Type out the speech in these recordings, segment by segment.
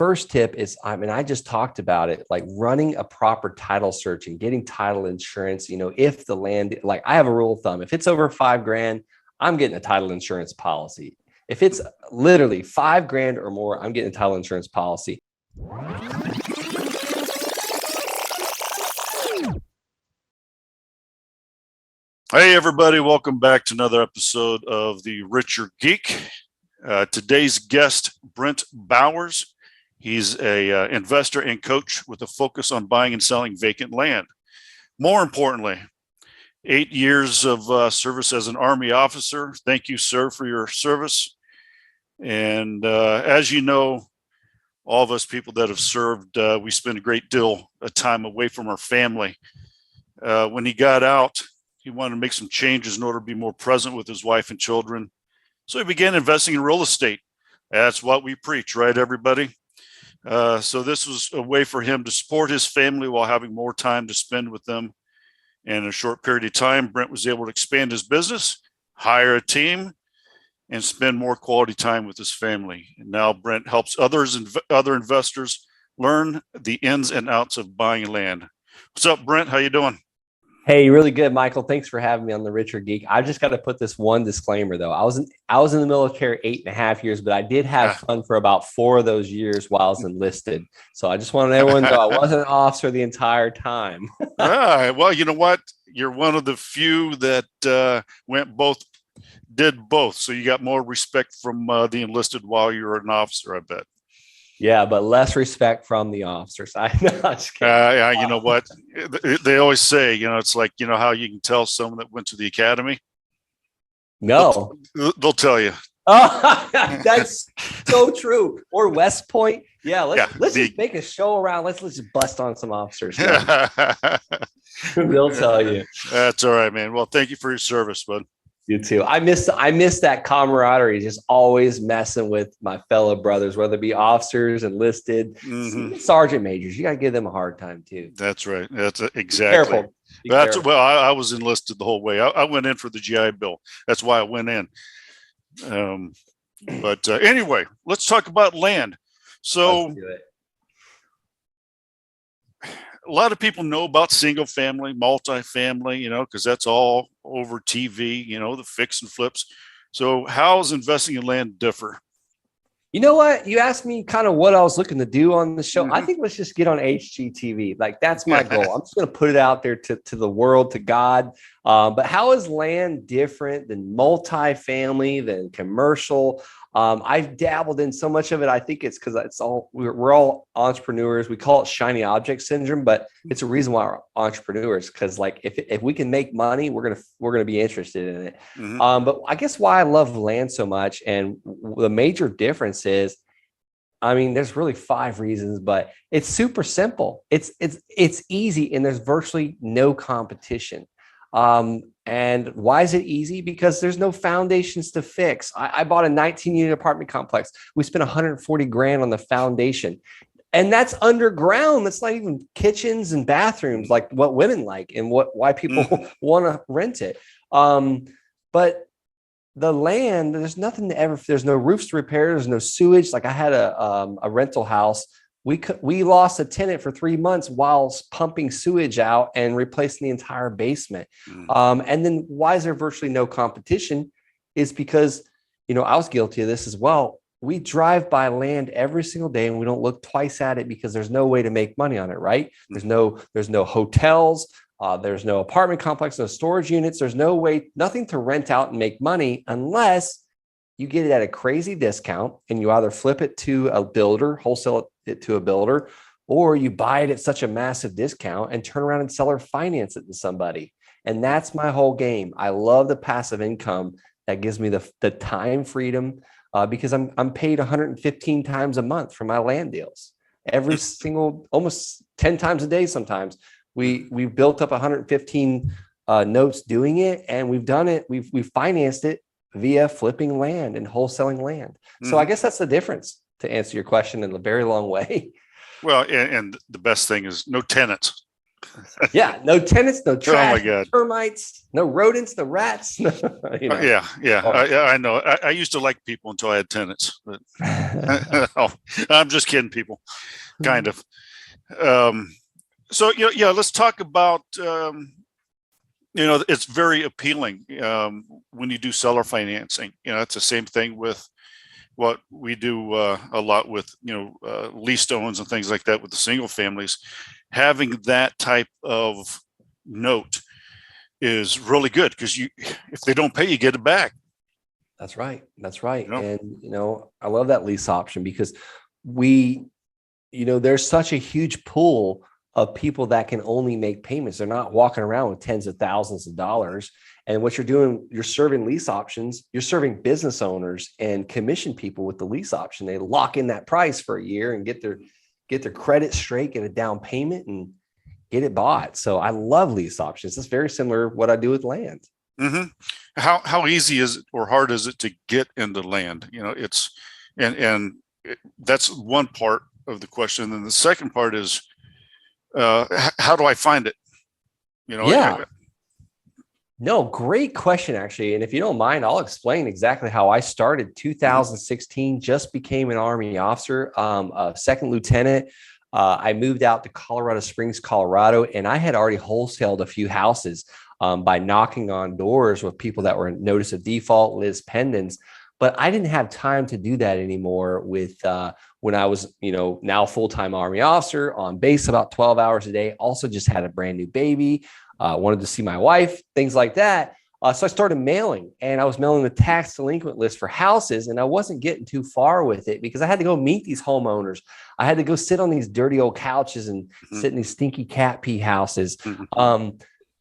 first tip is, I just talked about it, like running a proper title search and getting title insurance. If the land, like I have a rule of thumb, if it's over $5,000, I'm getting a title insurance policy. If it's literally $5,000 or more, I'm getting a title insurance policy. Hey, everybody. Welcome back to another episode of the Richer Geek. Today's guest, Brent Bowers. He's a investor and coach with a focus on buying and selling vacant land. More importantly, 8 years of service as an Army officer. Thank you, sir, for your service. And as you know, all of us people that have served, we spend a great deal of time away from our family. When he got out, he wanted to make some changes in order to be more present with his wife and children. So he began investing in real estate. That's what we preach, right, everybody? So this was a way for him to support his family while having more time to spend with them. And in a short period of time, Brent was able to expand his business, hire a team, and spend more quality time with his family. And now Brent helps other investors learn the ins and outs of buying land. What's up, Brent? How you doing? Hey, really good, Michael. Thanks for having me on the Richer Geek. I just got to put this one disclaimer, though. I was in the military 8.5 years, but I did have fun for about 4 of those years while I was enlisted. So I just wanted everyone to know I wasn't an officer the entire time. Well, you know what? You're one of the few that did both. So you got more respect from the enlisted while you were an officer, I bet. Yeah, but less respect from the officers. I know. You know what? They always say, it's like, how you can tell someone that went to the academy? No. They'll tell you. Oh, that's so true. Or West Point. Yeah, let's just make a show around. Let's just bust on some officers. They'll tell you. That's all right, man. Well, thank you for your service, bud. You too. I miss that camaraderie, just always messing with my fellow brothers, whether it be officers, enlisted, sergeant majors. You got to give them a hard time too. That's right. That's exactly. Be careful. Well, I was enlisted the whole way. I went in for the GI Bill. That's why I went in. But anyway, let's talk about land. So let's do it. A lot of people know about single family, multifamily, because that's all over TV, the fix and flips. So how is investing in land differ? You know what? You asked me kind of what I was looking to do on the show. I think let's just get on HGTV. Like, that's my goal. I'm just going to put it out there to the world, to God. But how is land different than multifamily, than commercial? I've dabbled in so much of it. I think it's because we're all entrepreneurs. We call it shiny object syndrome, but it's a reason why we're entrepreneurs. Because like if we can make money, we're gonna be interested in it. But I guess why I love land so much, and the major difference is, there's really 5 reasons, but it's super simple. It's easy, and there's virtually no competition. And why is it easy? Because there's no foundations to fix. I bought a 19-unit apartment complex. We spent $140,000 on the foundation, and that's underground. That's not even kitchens and bathrooms like what women like and why people want to rent it. But the land, there's nothing there's no roofs to repair. There's no sewage. Like I had a rental house. We lost a tenant for 3 months while pumping sewage out and replacing the entire basement. And then why is there virtually no competition? Is because, I was guilty of this as well. We drive by land every single day and we don't look twice at it because there's no way to make money on it, right? There's no hotels. There's no apartment complex, no storage units. There's nothing to rent out and make money unless you get it at a crazy discount and you either flip it to a builder, wholesale it to a builder, or you buy it at such a massive discount and turn around and sell or finance it to somebody. And that's my whole game. I love the passive income that gives me the time freedom because I'm paid 115 times a month for my land deals. Every single, almost 10 times a day sometimes. We've built up 115 notes doing it, and we've done it. We've financed it via flipping land and wholesaling land. So I guess that's the difference, to answer your question in a very long way. Well, and the best thing is no tenants. Yeah, no tenants, no trash, Oh my God. no termites, no rodents, no rats. You know. Yeah. Oh. I know. I used to like people until I had tenants, but oh, I'm just kidding, people. Kind of. Um, so yeah, let's talk about. It's very appealing when you do seller financing. It's the same thing with what we do a lot with lease owns and things like that with the single families. Having that type of note is really good because if they don't pay, you get it back. That's right. That's right. You know? And I love that lease option because there's such a huge pool of people that can only make payments. They're not walking around with tens of thousands of dollars. And what you're doing, you're serving lease options, you're serving business owners and commission people with the lease option. They lock in that price for a year and get their credit straight, get a down payment and get it bought. So I love lease options. It's very similar to what I do with land. Mm-hmm. How easy is it or hard is it to get into land? It's and that's one part of the question. And the second part is, how do I find it? Yeah. No, great question, actually. And if you don't mind, I'll explain exactly how I started. 2016, just became an Army officer, a second lieutenant. I moved out to Colorado Springs, Colorado, and I had already wholesaled a few houses by knocking on doors with people that were notice of default, lis pendens. But I didn't have time to do that anymore with when I was, now full-time Army officer on base about 12 hours a day. Also just had a brand new baby, wanted to see my wife, things like that. So I started mailing, and I was mailing the tax delinquent list for houses, and I wasn't getting too far with it because I had to go meet these homeowners. I had to go sit on these dirty old couches and sit in these stinky cat pee houses.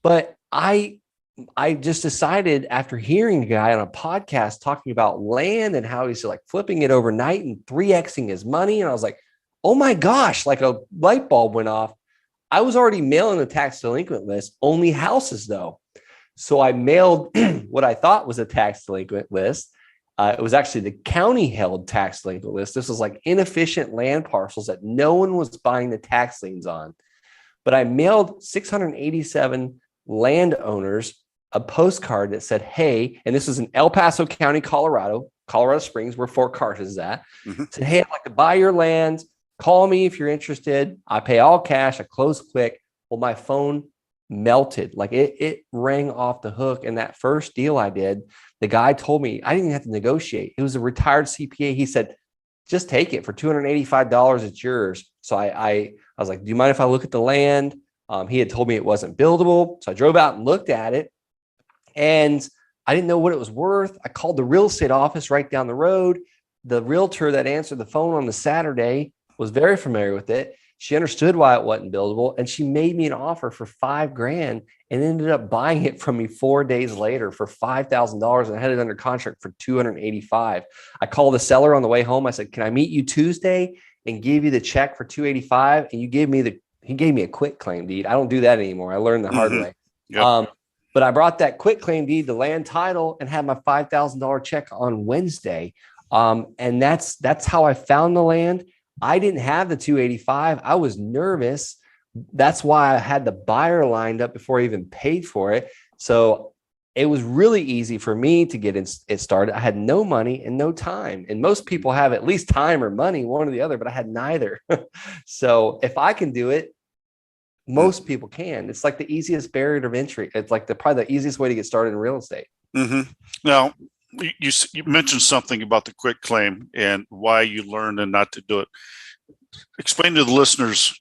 But I just decided after hearing a guy on a podcast talking about land and how he's like flipping it overnight and 3Xing his money. And I was like, oh my gosh, like a light bulb went off. I was already mailing the tax delinquent list, only houses though. So I mailed what I thought was a tax delinquent list. It was actually the county held tax delinquent list. This was like inefficient land parcels that no one was buying the tax liens on. But I mailed 687 landowners a postcard that said, hey, and this is in El Paso County, Colorado Springs, where Fort Carson is at. Said, hey, I'd like to buy your land. Call me if you're interested. I pay all cash. I close quick. Well, my phone melted. Like it rang off the hook. And that first deal I did, the guy told me I didn't even have to negotiate. It was a retired CPA. He said, just take it for $285. It's yours. So I was like, do you mind if I look at the land? He had told me it wasn't buildable. So I drove out and looked at it. And I didn't know what it was worth. I called the real estate office right down the road. The realtor that answered the phone on the Saturday was very familiar with it. She understood why it wasn't buildable. And she made me an offer for $5,000 and ended up buying it from me 4 days later for $5,000. And I had it under contract for $285. I called the seller on the way home. I said, can I meet you Tuesday and give you the check for $285? And he gave me a quit claim deed. I don't do that anymore. I learned the hard way. Yep. But I brought that quit claim deed, the land title, and had my $5,000 check on Wednesday. And that's how I found the land. I didn't have the 285. I was nervous. That's why I had the buyer lined up before I even paid for it. So it was really easy for me to get it started. I had no money and no time. And most people have at least time or money, one or the other, but I had neither. So if I can do it, most people can. It's like the easiest barrier of entry. It's like probably the easiest way to get started in real estate. Now, you mentioned something about the quit claim and why you learned and not to do it. Explain to the listeners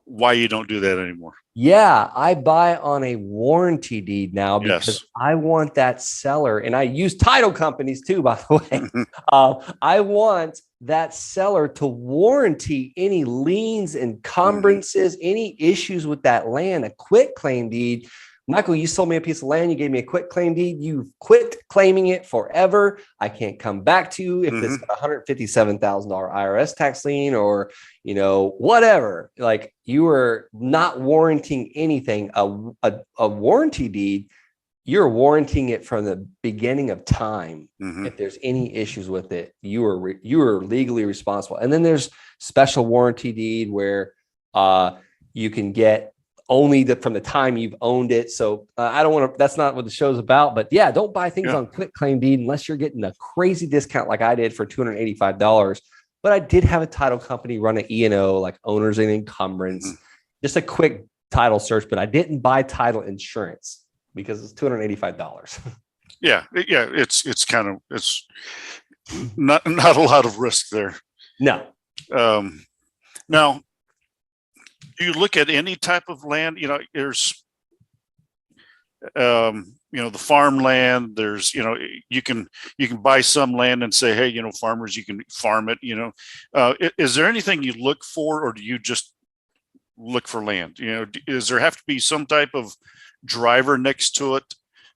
why you don't do that anymore. Yeah, I buy on a warranty deed now because I want that seller, and I use title companies too, by the way. I want that seller to warranty any liens, encumbrances, any issues with that land. A quit claim deed. Michael, you sold me a piece of land. You gave me a quit claim deed. You've quit claiming it forever. I can't come back to you if it's got $157,000 IRS tax lien or, whatever. Like, you are not warranting anything. A warranty deed, you're warranting it from the beginning of time. If there's any issues with it, you are legally responsible. And then there's special warranty deed where you can get only from the time you've owned it. So I don't want to, that's not what the show's about, but yeah, don't buy things on quit claim deed unless you're getting a crazy discount like I did for $285. But I did have a title company run an E&O, like owners and encumbrance, just a quick title search, but I didn't buy title insurance because it's $285. Yeah. It's kind of, it's not a lot of risk there. No. Now, do you look at any type of land? There's, the farmland. There's, you can buy some land and say, hey, farmers, you can farm it. Is there anything you look for, or do you just look for land? Does there have to be some type of driver next to it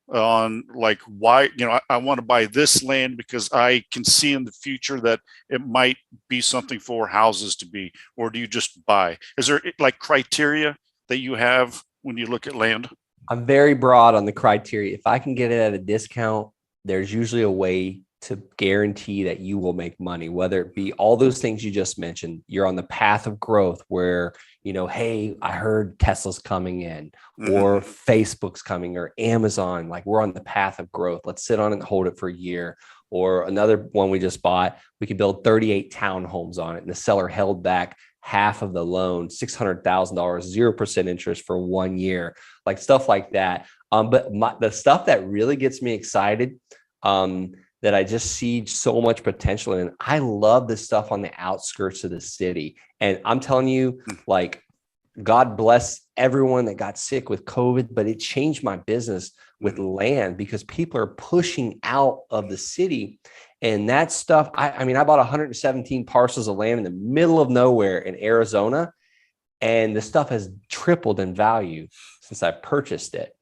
on like why, I want to buy this land because I can see in the future that it might be something for houses to be, or do you just buy? Is there like criteria that you have when you look at land? I'm very broad on the criteria. If I can get it at a discount, there's usually a way to guarantee that you will make money, whether it be all those things you just mentioned. You're on the path of growth where, hey, I heard Tesla's coming in, or Facebook's coming, or Amazon. Like, we're on the path of growth. Let's sit on it and hold it for a year. Or another one we just bought, we could build 38 townhomes on it, and the seller held back half of the loan, $600,000, 0% interest for 1 year, like stuff like that. But the stuff that really gets me excited, that I just see so much potential in, I love the stuff on the outskirts of the city. And I'm telling you, like, God bless everyone that got sick with COVID, but it changed my business with land because people are pushing out of the city. And that stuff, I mean, I bought 117 parcels of land in the middle of nowhere in Arizona, and the stuff has tripled in value since I purchased it.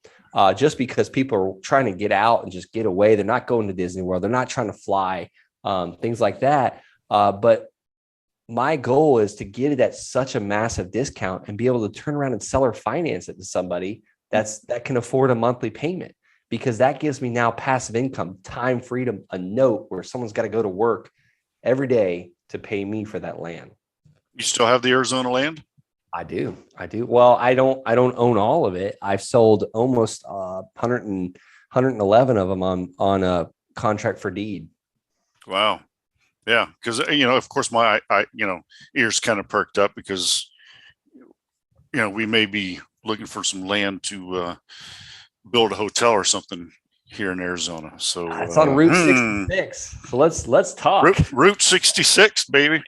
Just because people are trying to get out and just get away. They're not going to Disney World. They're not trying to fly, things like that. But my goal is to get it at such a massive discount and be able to turn around and sell or finance it to somebody that can afford a monthly payment, because that gives me now passive income, time freedom, a note where someone's got to go to work every day to pay me for that land. You still have the Arizona land? I do. Well, I don't own all of it. I've sold almost 111 of them on a contract for deed. Wow. Yeah. Cause of course my, ears kind of perked up because, we may be looking for some land to, build a hotel or something here in Arizona. So it's on Route 66. So let's talk. Route 66, baby.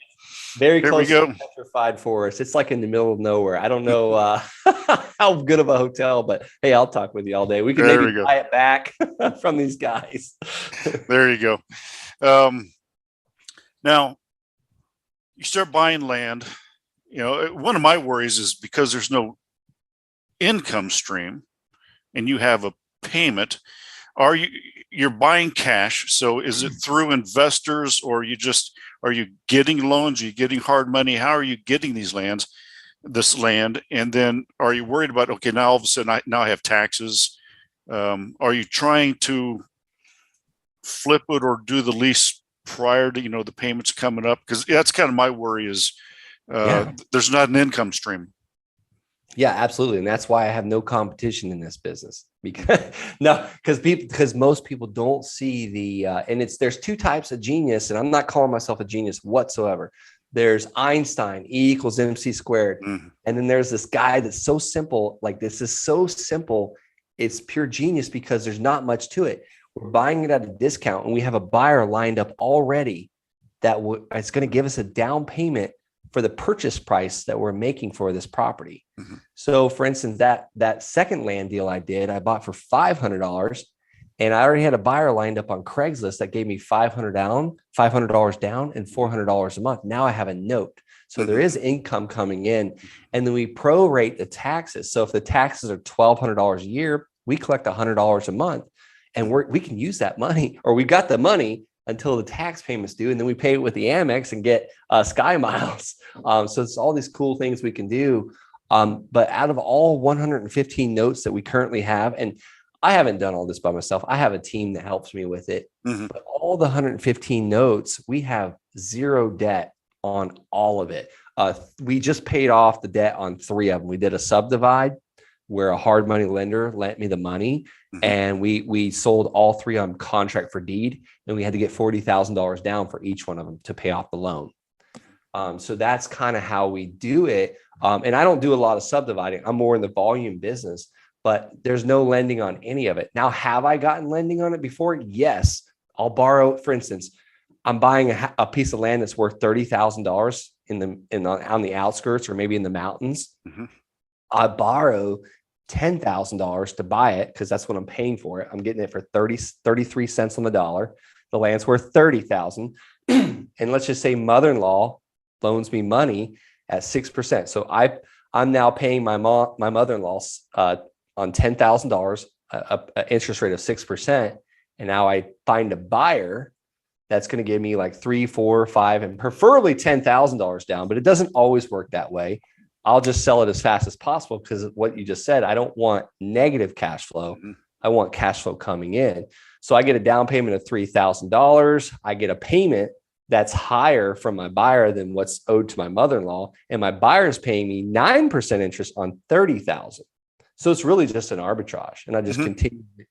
Very close to petrified forest. It's like in the middle of nowhere. I don't know how good of a hotel, but hey, I'll talk with you all day. We can maybe buy it back from these guys. There you go. Now, you start buying land. One of my worries is because there's no income stream and you have a payment. You're buying cash? So is it through investors, or are you getting loans? Are you getting hard money? How are you getting this land? And then are you worried about, okay, now all of a sudden I have taxes. Are you trying to flip it or do the lease prior to, the payments coming up? Because that's kind of my worry is there's not an income stream. Yeah, absolutely. And that's why I have no competition in this business, because most people don't see there's two types of genius, and I'm not calling myself a genius whatsoever. There's Einstein, E equals MC squared. And then there's this guy that's so simple. Like, this is so simple. It's pure genius because there's not much to it. We're buying it at a discount, and we have a buyer lined up already that it's going to give us a down payment for the purchase price that we're making for this property. So for instance, that second land deal I bought for $500, and I already had a buyer lined up on Craigslist that gave me $500 down and $400 a month. Now I have a note. So there is income coming in, and then we prorate the taxes. So if the taxes are $1,200 a year, we collect $100 a month, and we can use that money, or we got the money until the tax payments due, and then we pay it with the Amex and get Sky Miles. So it's all these cool things we can do. But out of all 115 notes that we currently have, and I haven't done all this by myself, I have a team that helps me with it. But all the 115 notes, we have zero debt on all of it. We just paid off the debt on 3 of them. We did a subdivide, where a hard money lender lent me the money, and we sold all three on contract for deed, and we had to get $40,000 down for each one of them to pay off the loan. So that's kind of how we do it. And I don't do a lot of subdividing. I'm more in the volume business, but there's no lending on any of it. Now, have I gotten lending on it before? Yes. I'll borrow, for instance, I'm buying a piece of land that's worth $30,000 on the outskirts or maybe in the mountains. I borrow $10,000 to buy it because that's what I'm paying for it. I'm getting it for 33 cents on the dollar. The land's worth 30,000. And let's just say mother-in-law loans me money at 6%. So I'm now paying my mother-in-law on $10,000, an interest rate of 6%. And now I find a buyer that's going to give me like 3, 4, 5, and preferably $10,000 down, but it doesn't always work that way. I'll just sell it as fast as possible because of what you just said. I don't want negative cash flow. I want cash flow coming in. So I get a down payment of $3,000. I get a payment that's higher from my buyer than what's owed to my mother-in-law. And my buyer is paying me 9% interest on $30,000. So it's really just an arbitrage. And I just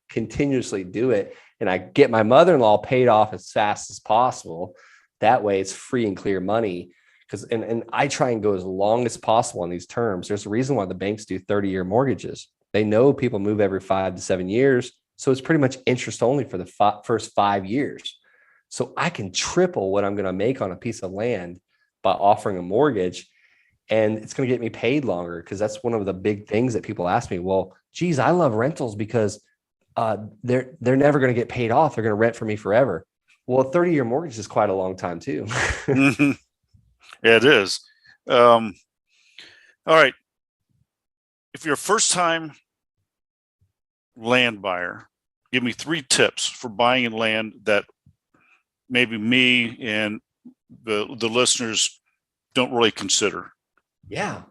continuously do it. And I get my mother-in-law paid off as fast as possible. That way it's free and clear money. And I try and go as long as possible on these terms. There's a reason why the banks do 30-year mortgages. They know people move every 5 to 7 years. So it's pretty much interest only for the first 5 years. So I can triple what I'm going to make on a piece of land by offering a mortgage. And it's going to get me paid longer, because that's one of the big things that people ask me. Well, geez, I love rentals because they're never going to get paid off. They're going to rent for me forever. Well, a 30-year mortgage is quite a long time too. Yeah, it is. All right. If you're a first-time land buyer, give me 3 tips for buying land that maybe me and the listeners don't really consider. Yeah,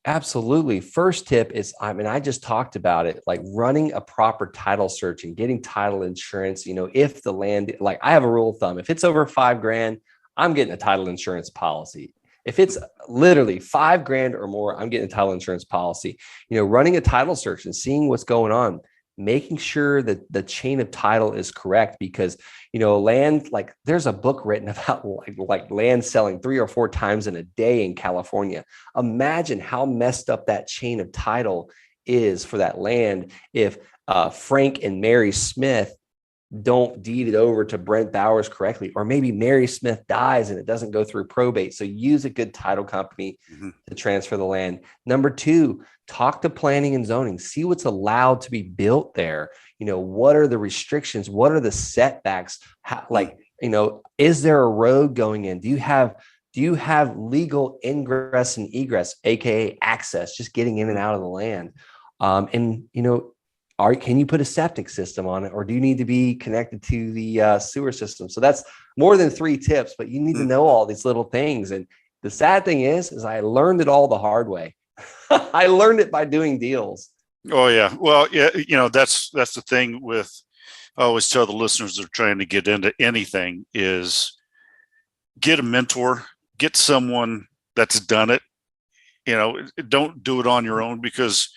absolutely. First tip is, I just talked about it, like running a proper title search and getting title insurance. If the land, like I have a rule of thumb, if it's over $5,000, I'm getting a title insurance policy. If it's literally $5,000 or more, I'm getting a title insurance policy. Running a title search and seeing what's going on, making sure that the chain of title is correct, because land, like there's a book written about like land selling 3 or 4 times in a day in California. Imagine how messed up that chain of title is for that land if Frank and Mary Smith don't deed it over to Brent Bowers correctly, or maybe Mary Smith dies and it doesn't go through probate. So use a good title company to transfer the land. Number 2, talk to planning and zoning, see what's allowed to be built there. What are the restrictions? What are the setbacks? Is there a road going in? Do you have legal ingress and egress, AKA access, just getting in and out of the land? Can you put a septic system on it, or do you need to be connected to the sewer system? So that's more than 3 tips, but you need to know all these little things. And the sad thing is I learned it all the hard way. I learned it by doing deals. Oh yeah. Well, yeah. That's the thing with, I always tell the listeners that are trying to get into anything is get a mentor, get someone that's done it. Don't do it on your own, because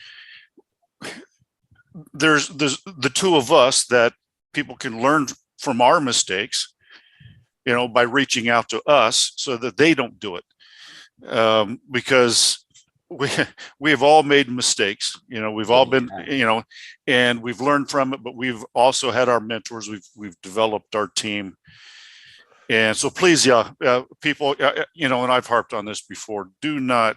there's the 2 of us that people can learn from our mistakes, by reaching out to us so that they don't do it. Because we have all made mistakes, we've all been, and we've learned from it, but we've also had our mentors. We've developed our team. And so please, people, and I've harped on this before, do not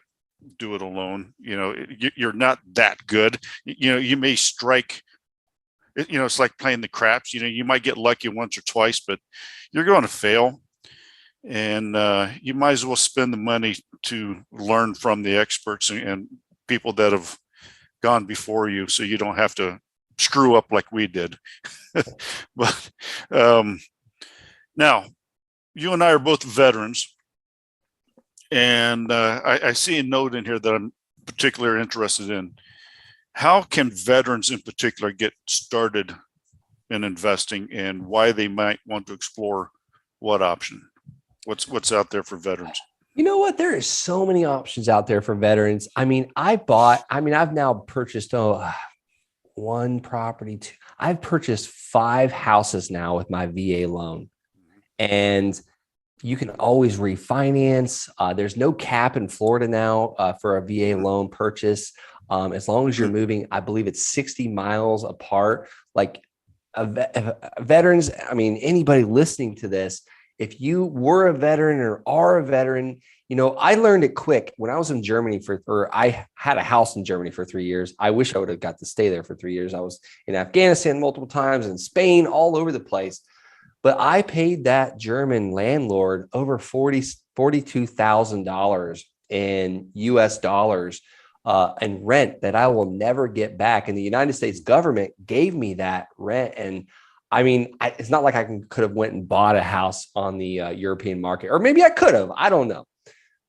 do it alone. You're not that good. You may strike, it's like playing the craps, you might get lucky once or twice, but you're going to fail. And you might as well spend the money to learn from the experts and people that have gone before you, so you don't have to screw up like we did. But now, you and I are both veterans, and I see a note in here that I'm particularly interested in. How can veterans in particular get started in investing, and why they might want to explore what option? What's out there for veterans? You know what? There is so many options out there for veterans. I've now purchased one property. I've purchased 5 houses now with my VA loan. And you can always refinance. There's no cap in Florida now for a VA loan purchase. As long as you're moving, I believe it's 60 miles apart. Like veterans, anybody listening to this, if you were a veteran or are a veteran, I learned it quick when I was in Germany I had a house in Germany for 3 years. I wish I would have got to stay there for 3 years. I was in Afghanistan multiple times, in Spain, all over the place. But I paid that German landlord over $42,000 in US dollars and rent that I will never get back. And the United States government gave me that rent. And it's not like could have went and bought a house on the European market, or maybe I could have. I don't know.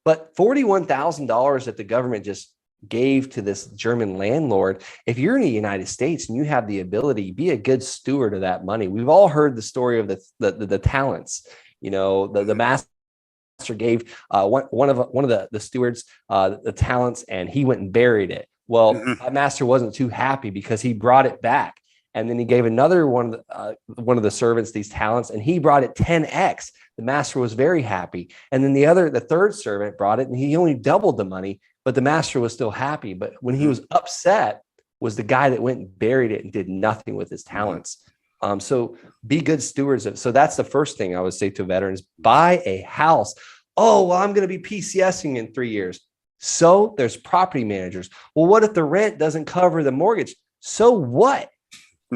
But $41,000 that the government just gave to this German landlord. If you're in the United States and you have the ability, be a good steward of that money. We've all heard the story of the talents. The master gave one of the stewards the talents, and he went and buried it. Well, that master wasn't too happy because he brought it back, and then he gave another one of the servants these talents, and he brought it 10x. The master was very happy, and then the third servant brought it, and he only doubled the money. But the master was still happy. But when he was upset was the guy that went and buried it and did nothing with his talents. So be good stewards so that's the first thing I would say to veterans: buy a house. Oh, well, I'm going to be PCSing in 3 years. So there's property managers. Well, what if the rent doesn't cover the mortgage? So what?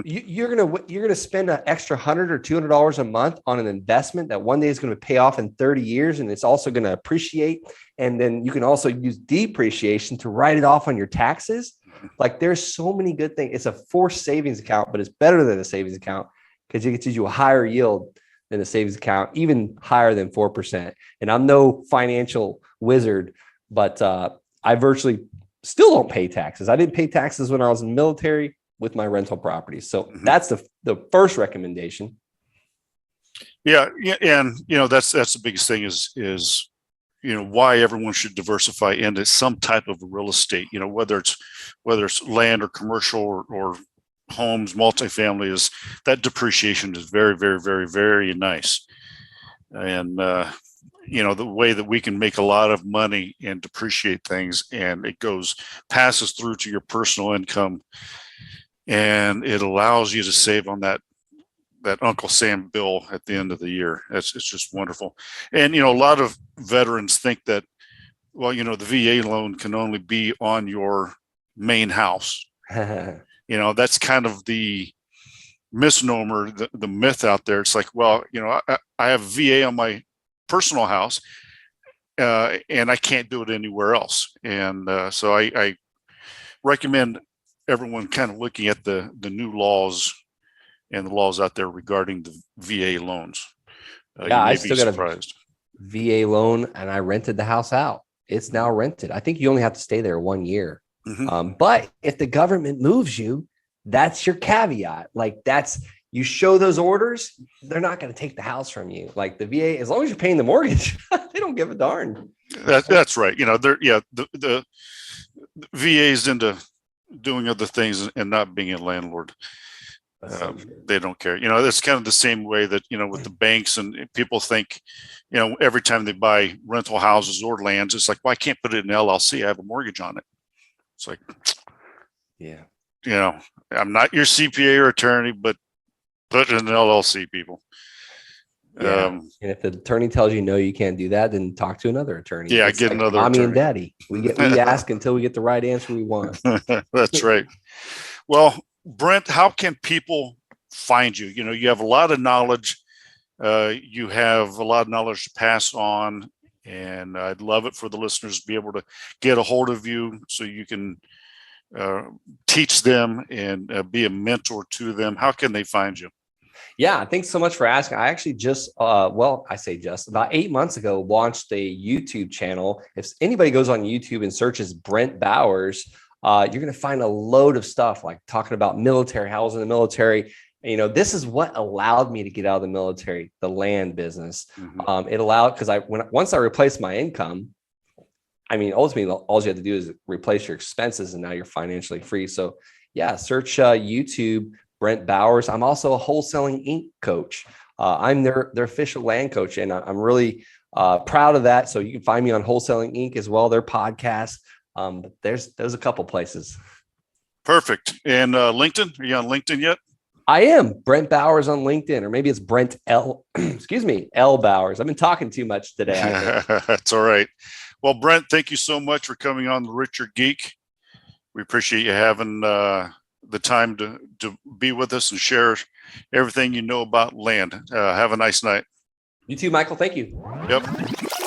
You're gonna spend an extra $100 or $200 a month on an investment that one day is going to pay off in 30 years, and it's also going to appreciate. And then you can also use depreciation to write it off on your taxes. Like, there's so many good things. It's a forced savings account, but it's better than a savings account because it gets you a higher yield than a savings account, even higher than 4%. And I'm no financial wizard, but I virtually still don't pay taxes. I didn't pay taxes when I was in the military with my rental properties. So that's the first recommendation. Yeah. And, that's the biggest thing is, why everyone should diversify into some type of real estate, whether it's land or commercial or homes, multifamily, is that depreciation is very, very, very, very nice. And, the way that we can make a lot of money and depreciate things, and it passes through to your personal income. And it allows you to save on that Uncle Sam bill at the end of the year. It's just wonderful. And, a lot of veterans think that, well, the VA loan can only be on your main house. That's kind of the misnomer, the myth out there. It's like, well, I have VA on my personal house and I can't do it anywhere else. And so I recommend everyone kind of looking at the new laws and the laws out there regarding the VA loans. I still got a VA loan, and I rented the house out. It's now rented. I think you only have to stay there 1 year. But if the government moves you, that's your caveat. Like, you show those orders, they're not going to take the house from you. Like, the VA, as long as you're paying the mortgage, they don't give a darn. That's right. The VA's into doing other things and not being a landlord. They don't care. It's kind of the same way that, with the banks, and people think, every time they buy rental houses or lands, it's like, well, I can't put it in LLC. I have a mortgage on it. It's like, yeah, I'm not your CPA or attorney, but put it in an LLC, people. Yeah. And if the attorney tells you no, you can't do that, then talk to another attorney. Yeah, get like another mommy attorney. And daddy. We ask until we get the right answer we want. That's right. Well, Brent, how can people find you? You have a lot of knowledge. You have a lot of knowledge to pass on, and I'd love it for the listeners to be able to get a hold of you so you can teach them and be a mentor to them. How can they find you? Yeah, thanks so much for asking. I actually just, about 8 months ago, launched a YouTube channel. If anybody goes on YouTube and searches Brent Bowers, you're going to find a load of stuff, like talking about military, how I was in the military, This is what allowed me to get out of the military, the land business. Mm-hmm. It allowed, because once I replaced my income, ultimately, all you have to do is replace your expenses, and now you're financially free. So, yeah, search YouTube, Brent Bowers. I'm also a wholesaling Inc. coach. I'm their official land coach, and I'm really proud of that. So you can find me on Wholesaling Inc. as well, their podcast. But there's a couple places. Perfect. And LinkedIn? Are you on LinkedIn yet? I am Brent Bowers on LinkedIn, or maybe it's Brent L. Excuse me, L Bowers. I've been talking too much today. I think. That's all right. Well, Brent, thank you so much for coming on the Richer Geek. We appreciate you having the time to be with us and share everything you know about land. Have a nice night. You too, Michael. Thank you. Yep.